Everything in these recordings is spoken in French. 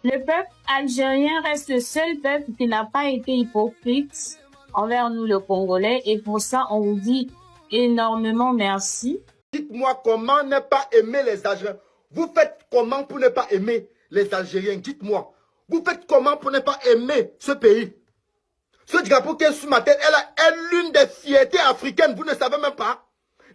Le peuple algérien reste le seul peuple qui n'a pas été hypocrite envers nous, le Congolais, et pour ça, on vous dit énormément merci. Dites-moi comment ne pas aimer les Algériens. Vous faites comment pour ne pas aimer les Algériens? Dites-moi. Vous faites comment pour ne pas aimer ce pays? Ce drapeau qui est sous ma tête, elle est l'une des fiertés africaines. Vous ne savez même pas.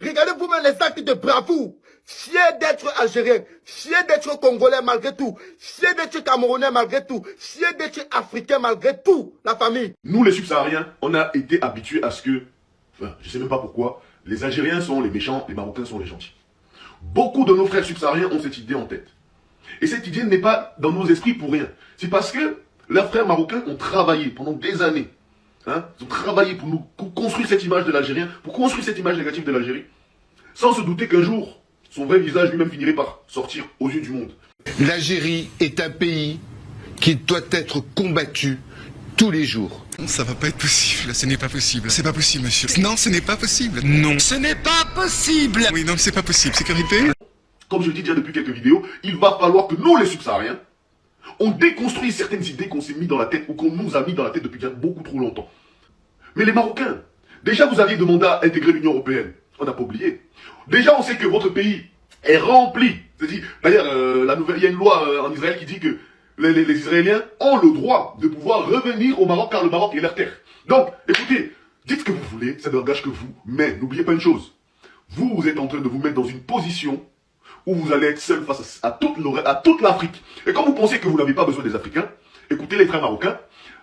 Regardez vous-même les actes de bravoure. Fier d'être algérien, fier d'être congolais malgré tout, fier d'être camerounais malgré tout, fier d'être africain malgré tout, la famille. Nous les subsahariens, on a été habitués à ce que, enfin, je sais même pas pourquoi, les Algériens sont les méchants, les Marocains sont les gentils. Beaucoup de nos frères subsahariens ont cette idée en tête. Et cette idée n'est pas dans nos esprits pour rien. C'est parce que leurs frères marocains ont travaillé pendant des années. Hein, ils ont travaillé pour nous construire cette image de l'Algérien, pour construire cette image négative de l'Algérie, sans se douter qu'un jour, son vrai visage lui-même finirait par sortir aux yeux du monde. L'Algérie est un pays qui doit être combattu tous les jours. Ça va pas être possible, ce n'est pas possible. C'est pas possible, monsieur. Non, ce n'est pas possible. Non, ce n'est pas possible. Oui, non, c'est pas possible. Sécurité. Comme je le dis déjà depuis quelques vidéos, il va falloir que nous, les subsahariens, on déconstruit certaines idées qu'on s'est mis dans la tête ou qu'on nous a mis dans la tête depuis déjà beaucoup trop longtemps. Mais les Marocains, déjà vous aviez demandé à intégrer l'Union européenne. On n'a pas oublié. Déjà, on sait que votre pays est rempli. D'ailleurs, il y a une loi en Israël qui dit que les Israéliens ont le droit de pouvoir revenir au Maroc car le Maroc est leur terre. Donc, écoutez, dites ce que vous voulez, ça n'engage que vous. Mais n'oubliez pas une chose. Vous êtes en train de vous mettre dans une position où vous allez être seul face à toute l'Afrique. Et quand vous pensez que vous n'avez pas besoin des Africains, écoutez les frères marocains,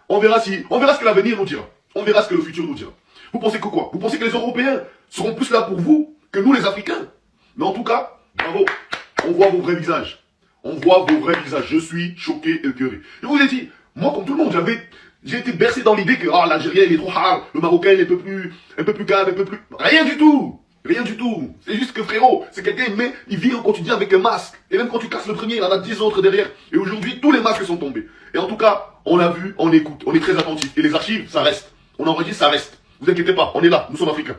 on verra ce que l'avenir nous dira. On verra ce que le futur nous dira. Vous pensez que quoi? Vous pensez que les Européens seront plus là pour vous que nous les Africains? Mais en tout cas, bravo, on voit vos vrais visages. On voit vos vrais visages. Je suis choqué et écœuré. Je vous ai dit, moi comme tout le monde, j'ai été bercé dans l'idée que l'Algérien il est trop hard, le Marocain il est un peu plus calme, un peu plus... Rien du tout. Rien du tout. C'est juste que frérot, c'est quelqu'un, mais il vit au quotidien avec un masque. Et même quand tu casses le premier, il en a 10 autres derrière. Et aujourd'hui, tous les masques sont tombés. Et en tout cas, on a vu, on écoute, on est très attentif. Et les archives, ça reste. On enregistre, ça reste. Vous inquiétez pas, on est là, nous sommes africains.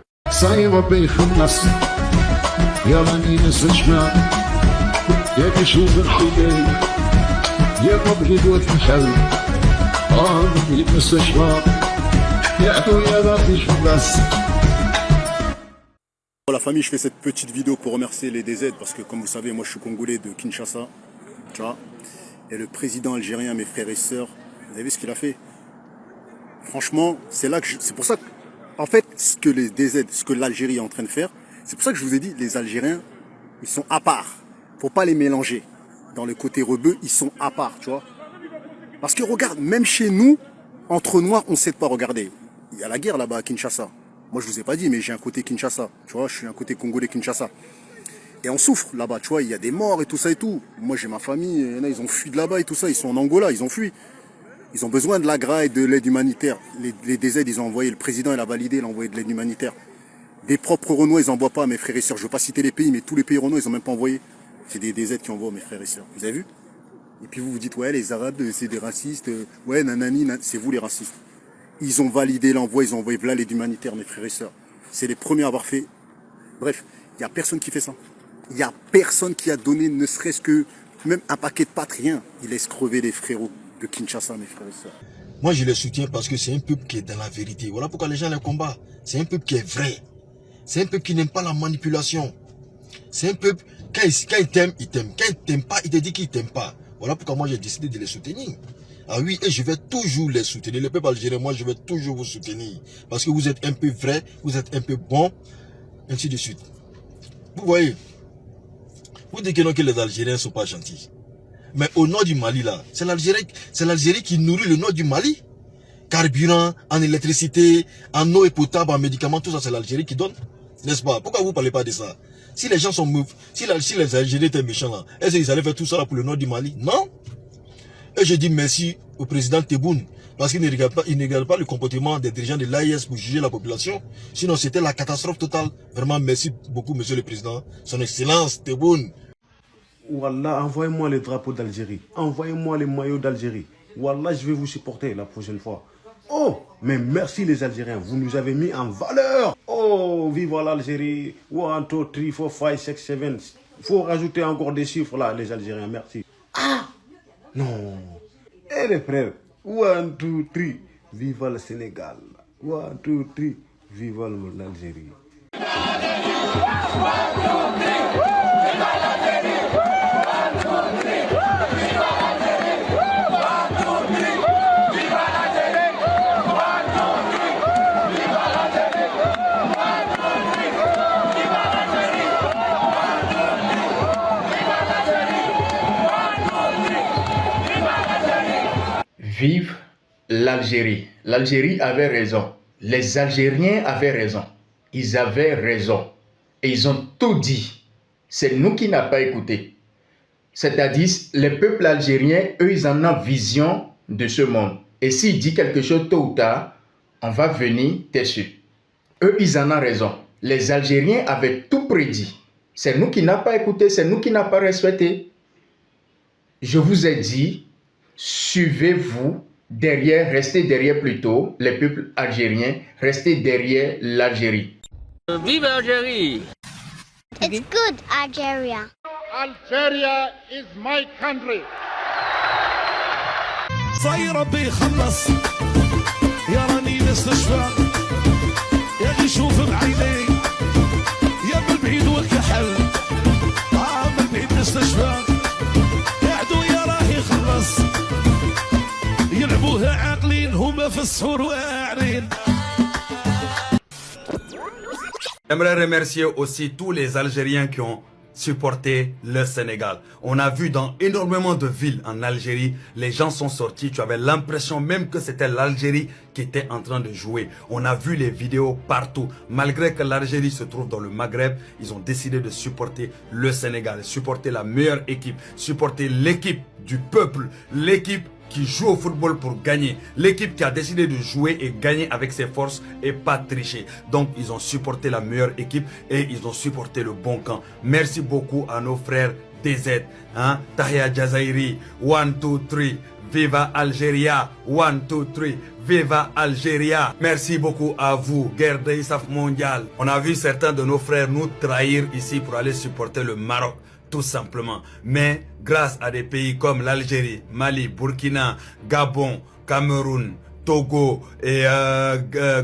La famille, je fais cette petite vidéo pour remercier les DZ parce que comme vous savez, moi je suis congolais de Kinshasa, tu vois, et le président algérien, mes frères et sœurs, vous avez vu ce qu'il a fait? Franchement, c'est pour ça que, en fait, ce que les DZ, ce que l'Algérie est en train de faire, c'est pour ça que je vous ai dit, les Algériens, ils sont à part. Faut pas les mélanger. Dans le côté rebeu, ils sont à part, tu vois. Parce que regarde, même chez nous, entre noirs, on sait pas regarder. Il y a la guerre là-bas à Kinshasa. Moi, je vous ai pas dit, mais j'ai un côté Kinshasa. Tu vois, je suis un côté congolais Kinshasa. Et on souffre là-bas, tu vois, il y a des morts et tout ça et tout. Moi, j'ai ma famille, il y en a, ils ont fui de là-bas et tout ça. Ils sont en Angola, ils ont fui. Ils ont besoin de l'AGRA et de l'aide humanitaire. Les DZ, ils ont envoyé, le président, il a validé, il a envoyé de l'aide humanitaire. Des propres Renois, ils n'envoient pas, mes frères et sœurs. Je ne veux pas citer les pays, mais tous les pays Renois, ils n'ont même pas envoyé. C'est des DZ qui envoient, mes frères et sœurs. Vous avez vu? Et puis vous vous dites, ouais, les Arabes, c'est des racistes. Ouais, nanani, c'est vous les racistes. Ils ont validé l'envoi, ils ont envoyé là l'aide humanitaire, mes frères et sœurs. C'est les premiers à avoir fait. Bref, il n'y a personne qui fait ça. Il n'y a personne qui a donné ne serait-ce que même un paquet de pâtes, rien. Il laisse crever les frérots de Kinshasa, mes frères et sœurs. Moi, je les soutiens parce que c'est un peuple qui est dans la vérité. Voilà pourquoi les gens les combattent. C'est un peuple qui est vrai. C'est un peuple qui n'aime pas la manipulation. C'est un peuple, quand il t'aime, il t'aime. Quand il t'aime pas, il te dit qu'il t'aime pas. Voilà pourquoi moi, j'ai décidé de les soutenir. Ah oui, et je vais toujours les soutenir. Le peuple algérien, moi, je vais toujours vous soutenir. Parce que vous êtes un peu vrai, vous êtes un peu bon, ainsi de suite. Vous voyez, vous dites que non, que les Algériens ne sont pas gentils. Mais au nord du Mali, là, c'est l'Algérie qui nourrit le nord du Mali. Carburant, en électricité, en eau et potable, en médicaments, tout ça, c'est l'Algérie qui donne. N'est-ce pas? Pourquoi vous ne parlez pas de ça? Si les gens sont mauvais, si les Algériens étaient méchants, là, est-ce qu'ils allaient faire tout ça là pour le nord du Mali? Non. Et je dis merci au président Tebboune, parce qu'il ne regarde pas le comportement des dirigeants de l'AIS pour juger la population. Sinon, c'était la catastrophe totale. Vraiment, merci beaucoup, monsieur le président. Son Excellence Tebboune. Wallah, envoyez-moi les drapeaux d'Algérie. Envoyez-moi les maillots d'Algérie. Wallah, je vais vous supporter la prochaine fois. Oh, mais merci les Algériens. Vous nous avez mis en valeur. Oh, vive l'Algérie. 1, 2, 3, 4, 5, 6, 7. Il faut rajouter encore des chiffres là, les Algériens. Merci. Ah, Non. Eh les frères, 1, 2, 3, viva le Sénégal. 1, 2, 3, viva l'Algérie. Vive l'Algérie. L'Algérie avait raison. Les Algériens avaient raison. Ils avaient raison. Et ils ont tout dit. C'est nous qui n'avons pas écouté. C'est-à-dire, les peuples algériens, eux, ils en ont vision de ce monde. Et s'ils disent quelque chose tôt ou tard, on va venir dessus. Eux, ils en ont raison. Les Algériens avaient tout prédit. C'est nous qui n'avons pas écouté, c'est nous qui n'avons pas respecté. Je vous ai dit, suivez-vous derrière, restez derrière plutôt les peuples algériens, restez derrière l'Algérie. Vive l'Algérie! It's good, Algeria. Algeria is my country. صاير ربي يخلص يا راني نستشفى يا اخي شوف بعيني يا بالبعيد وكحل بالبعيد نستشفى يا عدو يا راه يخلص يلعبوها عاقلين هما في السحور واعرين. J'aimerais remercier aussi tous les Algériens qui ont supporté le Sénégal. On a vu dans énormément de villes en Algérie, les gens sont sortis, tu avais l'impression même que c'était l'Algérie qui était en train de jouer. On a vu les vidéos partout. Malgré que l'Algérie se trouve dans le Maghreb, ils ont décidé de supporter le Sénégal, supporter la meilleure équipe, supporter l'équipe du peuple, l'équipe qui joue au football pour gagner. L'équipe qui a décidé de jouer et gagner avec ses forces et pas tricher. Donc, ils ont supporté la meilleure équipe et ils ont supporté le bon camp. Merci beaucoup à nos frères DZ. Hein? Tahia Jazairi, 1, 2, 3. Viva Algeria, 1, 2, 3. Viva Algeria. Merci beaucoup à vous, guerre de ISAF mondial. On a vu certains de nos frères nous trahir ici pour aller supporter le Maroc. Tout simplement. Mais grâce à des pays comme l'Algérie, Mali, Burkina, Gabon, Cameroun, Togo et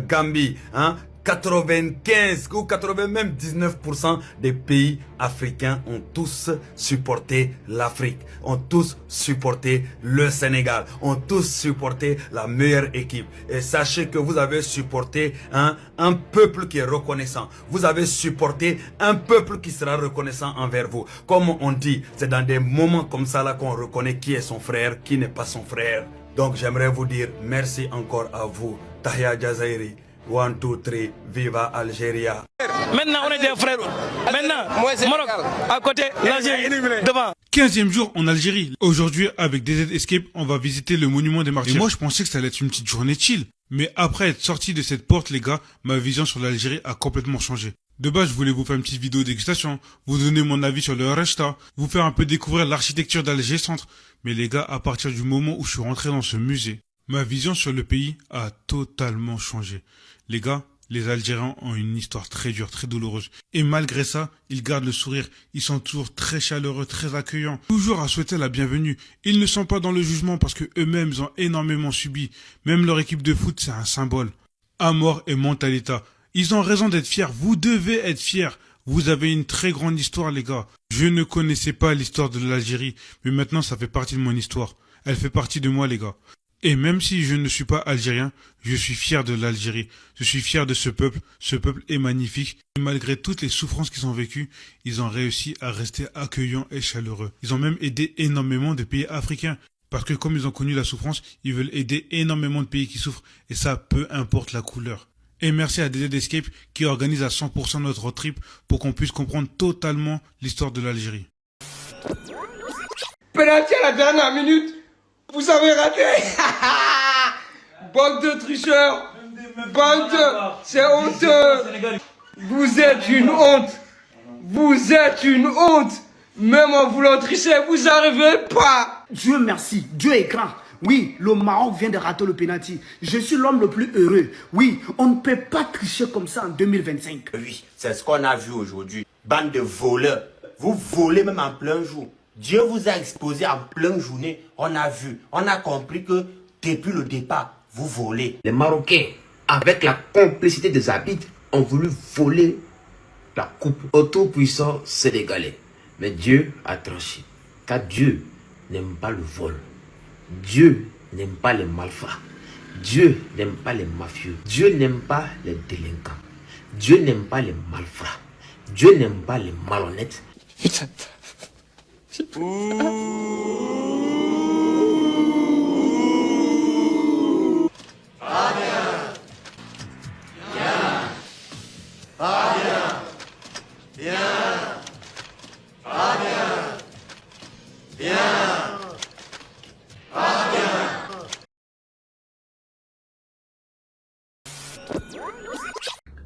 Gambie, hein, 95 ou 80 même 19% des pays africains ont tous supporté l'Afrique, ont tous supporté le Sénégal, ont tous supporté la meilleure équipe. Et sachez que vous avez supporté un peuple qui est reconnaissant. Vous avez supporté un peuple qui sera reconnaissant envers vous. Comme on dit, c'est dans des moments comme ça là qu'on reconnaît qui est son frère, qui n'est pas son frère. Donc j'aimerais vous dire merci encore à vous, Tahia Jazairi. 1, 2, 3, viva Algeria. Maintenant, on est des frères. Maintenant, Maroc, à côté, l'Algérie, devant. 15e jour en Algérie. Aujourd'hui, avec DZ Escape, on va visiter le monument des martyrs. Et moi, je pensais que ça allait être une petite journée chill. Mais après être sorti de cette porte, les gars, ma vision sur l'Algérie a complètement changé. De base, je voulais vous faire une petite vidéo dégustation, vous donner mon avis sur le Rechta, vous faire un peu découvrir l'architecture d'Alger Centre. Mais les gars, à partir du moment où je suis rentré dans ce musée, ma vision sur le pays a totalement changé. Les gars, les Algériens ont une histoire très dure, très douloureuse. Et malgré ça, ils gardent le sourire. Ils sont toujours très chaleureux, très accueillants. Toujours à souhaiter la bienvenue. Ils ne sont pas dans le jugement parce que eux-mêmes ont énormément subi. Même leur équipe de foot, c'est un symbole. Amor et Mentalita. Ils ont raison d'être fiers. Vous devez être fiers. Vous avez une très grande histoire, les gars. Je ne connaissais pas l'histoire de l'Algérie, mais maintenant ça fait partie de mon histoire. Elle fait partie de moi, les gars. Et même si je ne suis pas algérien, je suis fier de l'Algérie. Je suis fier de ce peuple. Ce peuple est magnifique. Et malgré toutes les souffrances qu'ils ont vécues, ils ont réussi à rester accueillants et chaleureux. Ils ont même aidé énormément de pays africains. Parce que comme ils ont connu la souffrance, ils veulent aider énormément de pays qui souffrent. Et ça, peu importe la couleur. Et merci à DZ Escape qui organise à 100% notre road trip pour qu'on puisse comprendre totalement l'histoire de l'Algérie. Penalty à la dernière minute. Vous avez raté. Bande de tricheurs. Bande de... C'est honteux. Vous êtes une honte. Vous êtes une honte. Même en voulant tricher, vous n'arrivez pas. Dieu merci. Dieu est grand. Oui, le Maroc vient de rater le penalty. Je suis l'homme le plus heureux. Oui, on ne peut pas tricher comme ça en 2025. Oui, c'est ce qu'on a vu aujourd'hui. Bande de voleurs. Vous volez même en plein jour. Dieu vous a exposé en pleine journée. On a vu, on a compris que depuis le départ, vous volez. Les Marocains, avec la complicité des Zabites, ont voulu voler la coupe au tout-puissant sénégalais. Mais Dieu a tranché. Car Dieu n'aime pas le vol. Dieu n'aime pas les malfrats. Dieu n'aime pas les mafieux. Dieu n'aime pas les délinquants. Dieu n'aime pas les malfrats. Dieu n'aime pas les malhonnêtes. Putain.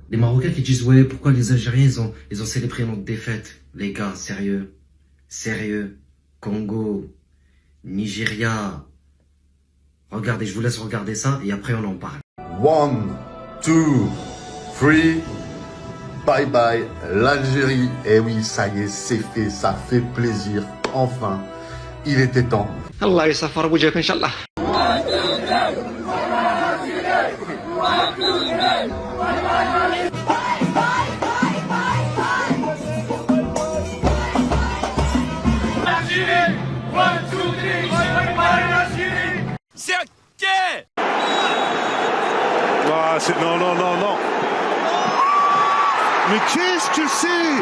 Les Marocains qui disent ouais, pourquoi les Algériens ils ont célébré notre défaite. Les gars, sérieux, sérieux. Congo, Nigeria. Regardez, je vous laisse regarder ça et après on en parle. 1, 2, 3. Bye bye l'Algérie. Eh oui, ça y est, c'est fait, ça fait plaisir. Enfin, il était temps. Allah yasafar wujhak inshallah. C'est ok. Ah, non, non, non, non. Mais qu'est-ce que c'est?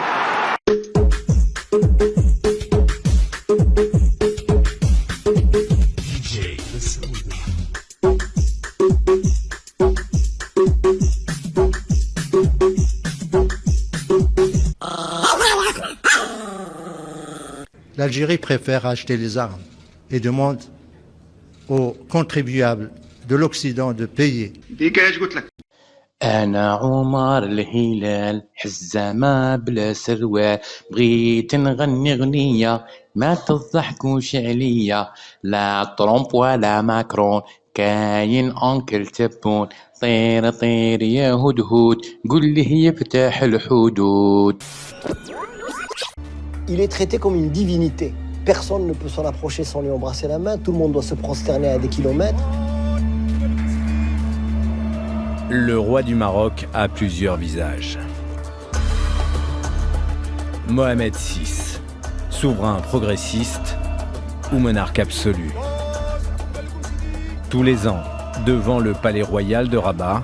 L'Algérie préfère acheter les armes et demande aux contribuables de l'Occident de payer. أنا عمر الهلال حزامة بلا سروال بغيت نغني غنية ما تضحكوش عليا لا ترامب ولا ماكرون كاين أنكل تبون طير طير يا هدهد قل لي يفتح الحدود. Il est traité comme une divinité. Personne ne peut s'en approcher sans lui embrasser la main. Tout le monde doit se prosterner à des kilomètres. Le roi du Maroc a plusieurs visages. Mohamed VI, souverain progressiste ou monarque absolu. Tous les ans, devant le palais royal de Rabat,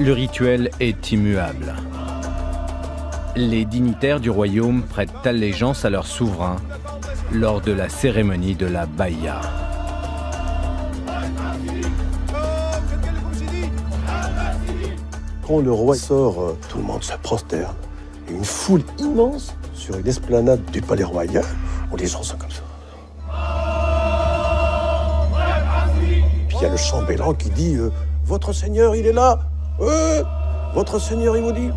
le rituel est immuable. Les dignitaires du royaume prêtent allégeance à leur souverain lors de la cérémonie de la Baïa. Quand le roi sort, tout le monde se prosterne. Et une foule immense sur une esplanade du palais royal, où les gens sont comme ça. Puis il y a le chambellan qui dit votre seigneur, il est là. Votre seigneur, il vous dit.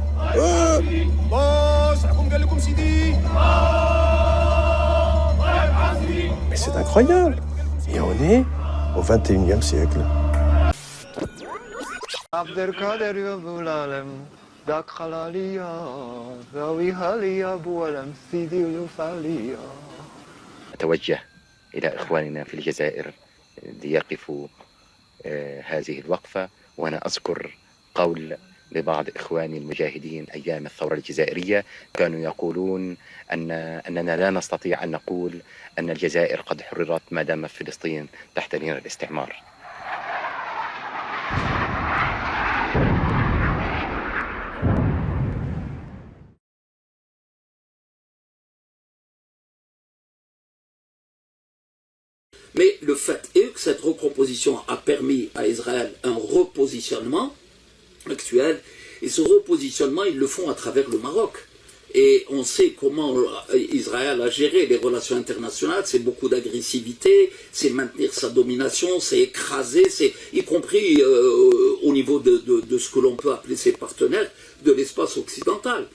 Mais c'est incroyable. Et on est au 21e siècle. عبدالقادر يا ابو العالم داك خلاليا ذوي هاليا ابو العالم سيدي ويوفاليا. أتوجه إلى إخواننا في الجزائر ليقفوا هذه الوقفة، وأنا أذكر قول لبعض إخواني المجاهدين أيام الثورة الجزائرية كانوا يقولون أننا لا نستطيع أن نقول أن الجزائر قد حررت ما دام فلسطين تحت نير الاستعمار. Mais le fait est que cette recomposition a permis à Israël un repositionnement actuel, et ce repositionnement, ils le font à travers le Maroc. Et on sait comment Israël a géré les relations internationales, c'est beaucoup d'agressivité, c'est maintenir sa domination, c'est écraser, c'est y compris au niveau de ce que l'on peut appeler ses partenaires de l'espace occidental.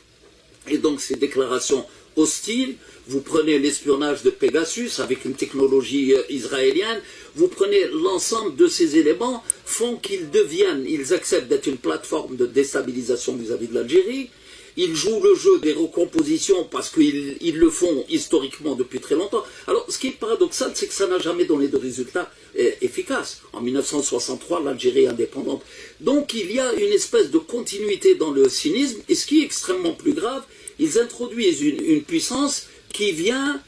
Et donc ces déclarations hostiles, vous prenez l'espionnage de Pegasus avec une technologie israélienne, vous prenez l'ensemble de ces éléments, font qu'ils deviennent, ils acceptent d'être une plateforme de déstabilisation vis-à-vis de l'Algérie, Ils jouent le jeu des recompositions parce qu'ils le font historiquement depuis très longtemps. Alors, ce qui est paradoxal, c'est que ça n'a jamais donné de résultat efficace. En 1963, l'Algérie est indépendante. Donc, il y a une espèce de continuité dans le cynisme. Et ce qui est extrêmement plus grave, ils introduisent une puissance qui vient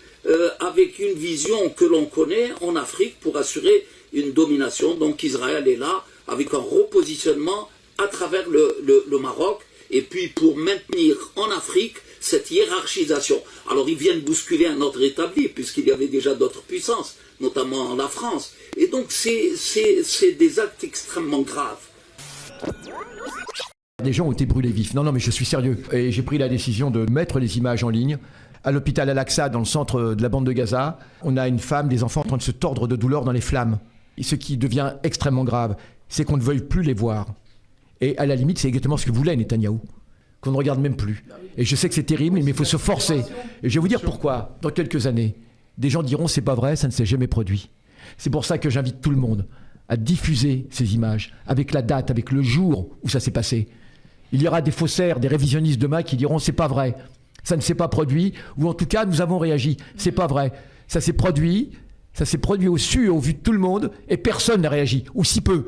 avec une vision que l'on connaît en Afrique pour assurer une domination. Donc, Israël est là avec un repositionnement à travers le Maroc. Et puis pour maintenir en Afrique cette hiérarchisation. Alors ils viennent bousculer un ordre établi, puisqu'il y avait déjà d'autres puissances, notamment la France. Et donc c'est des actes extrêmement graves. Des gens ont été brûlés vifs. Non, mais je suis sérieux. Et j'ai pris la décision de mettre les images en ligne. À l'hôpital Al-Aqsa, dans le centre de la bande de Gaza, on a une femme, des enfants en train de se tordre de douleur dans les flammes. Et ce qui devient extrêmement grave, c'est qu'on ne veuille plus les voir. Et à la limite, c'est exactement ce que voulait Netanyahou, qu'on ne regarde même plus. Et je sais que c'est terrible, mais il faut se forcer. Et je vais vous dire pourquoi. Dans quelques années, des gens diront c'est pas vrai, ça ne s'est jamais produit. C'est pour ça que j'invite tout le monde à diffuser ces images, avec la date, avec le jour où ça s'est passé. Il y aura des faussaires, des révisionnistes demain qui diront c'est pas vrai, ça ne s'est pas produit, ou en tout cas nous avons réagi. C'est pas vrai, ça s'est produit au su et au vu de tout le monde, et personne n'a réagi, ou si peu.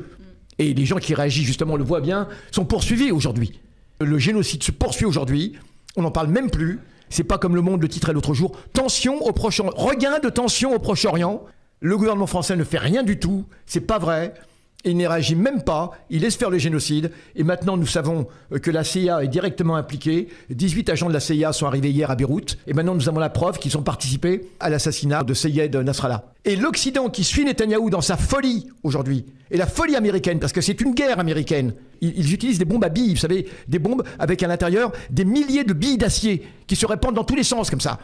Et les gens qui réagissent, justement, on le voit bien, sont poursuivis aujourd'hui. Le génocide se poursuit aujourd'hui, on n'en parle même plus. C'est pas comme Le Monde le titrait l'autre jour. Tension au Proche-Orient, regain de tension au Proche-Orient. Le gouvernement français ne fait rien du tout, c'est pas vrai. Il n'y réagit même pas, il laisse faire le génocide. Et maintenant, nous savons que la CIA est directement impliquée. 18 agents de la CIA sont arrivés hier à Beyrouth. Et maintenant, nous avons la preuve qu'ils ont participé à l'assassinat de Seyed Nasrallah. Et l'Occident qui suit Netanyahou dans sa folie aujourd'hui, et la folie américaine, parce que c'est une guerre américaine. Ils utilisent des bombes à billes, vous savez, des bombes avec à l'intérieur des milliers de billes d'acier qui se répandent dans tous les sens comme ça.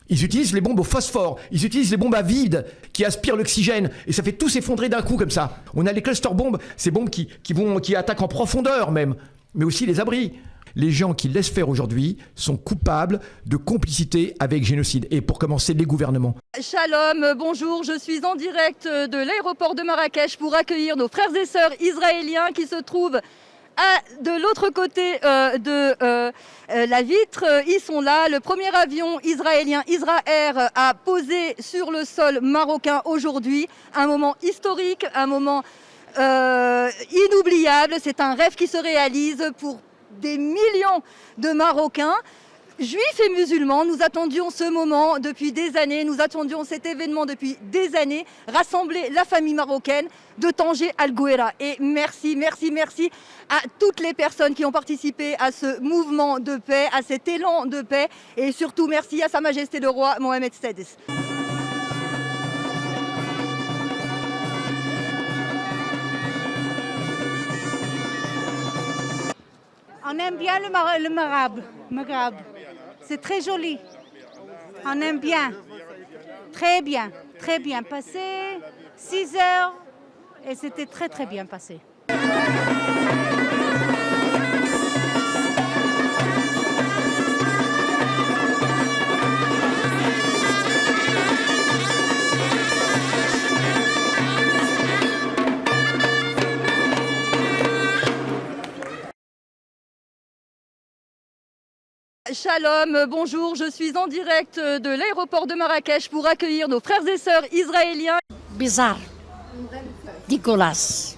Ils utilisent les bombes au phosphore, ils utilisent les bombes à vide qui aspirent l'oxygène et ça fait tout s'effondrer d'un coup comme ça. On a les cluster bombes, ces bombes qui attaquent en profondeur même, mais aussi les abris. Les gens qui laissent faire aujourd'hui sont coupables de complicité avec génocide. Et pour commencer, les gouvernements. Shalom, bonjour, je suis en direct de l'aéroport de Marrakech pour accueillir nos frères et sœurs israéliens qui se trouvent de l'autre côté de la vitre. Ils sont là. Le premier avion israélien Israël a posé sur le sol marocain aujourd'hui. Un moment historique, un moment inoubliable. C'est un rêve qui se réalise pour des millions de Marocains. Juifs et musulmans, nous attendions ce moment depuis des années, nous attendions cet événement depuis des années, rassembler la famille marocaine de Tanger Al-Gouera. Et merci, merci, merci à toutes les personnes qui ont participé à ce mouvement de paix, à cet élan de paix, et surtout merci à Sa Majesté le Roi Mohamed VI. On aime bien le Maghreb. C'est très joli. On aime bien. Très bien passé. 6 heures et c'était très très bien passé. Shalom, bonjour, je suis en direct de l'aéroport de Marrakech pour accueillir nos frères et sœurs israéliens. Bizarre, dégueulasse.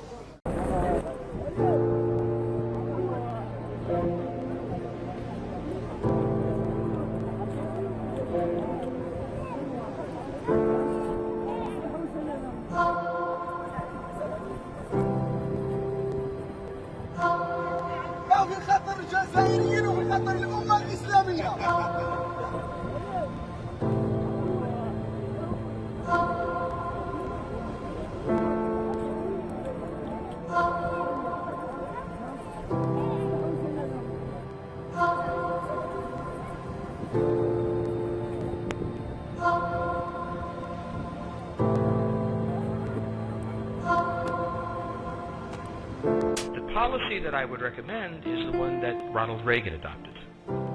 The policy that I would recommend is the one that Ronald Reagan adopted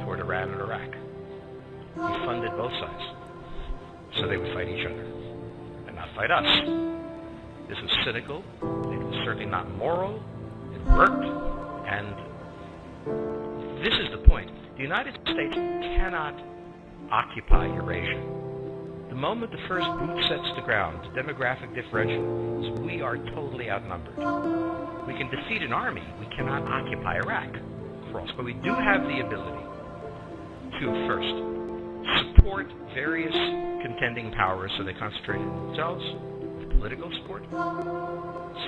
toward Iran and Iraq. He funded both sides so they would fight each other and not fight us. This was cynical, it was certainly not moral, it worked, and this is the point. The United States cannot occupy Eurasia. The moment the first boot sets the ground, the demographic differential is we are totally outnumbered. We can defeat an army, we cannot occupy Iraq. Cross, but we do have the ability to first support various contending powers so they concentrate on themselves, political support,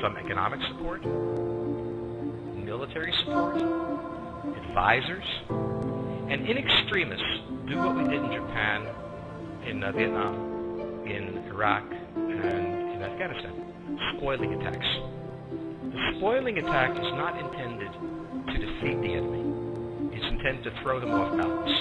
some economic support, military support, advisors, and in extremis, do what we did in Japan, in Vietnam, in Iraq, and in Afghanistan. Spoiling attacks. The spoiling attack is not intended to defeat the enemy. It's intended to throw them off balance.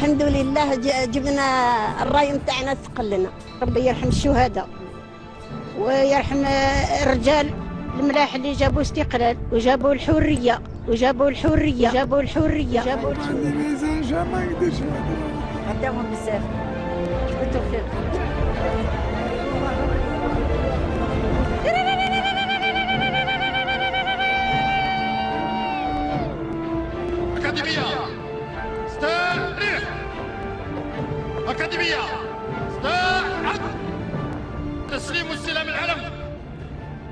الحمد لله جبنا الراي متاعنا ثقل لنا. ربي يرحم الشهداء ويرحم الرجال الملاح اللي جابوا استقلال وجابوا الحريه وجابوا الحريه جابوا الحريه جابوا عندهم بزاف بالتوفيق. أكاديمية استعد تسليم السلام العلم.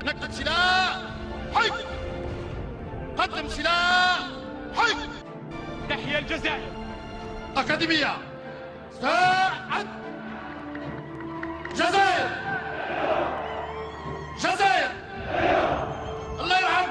نكتب سلاح حي قدم سلاح حي. تحيا الجزائر. أكاديمية استعد جزائر جزائر الله يرحم.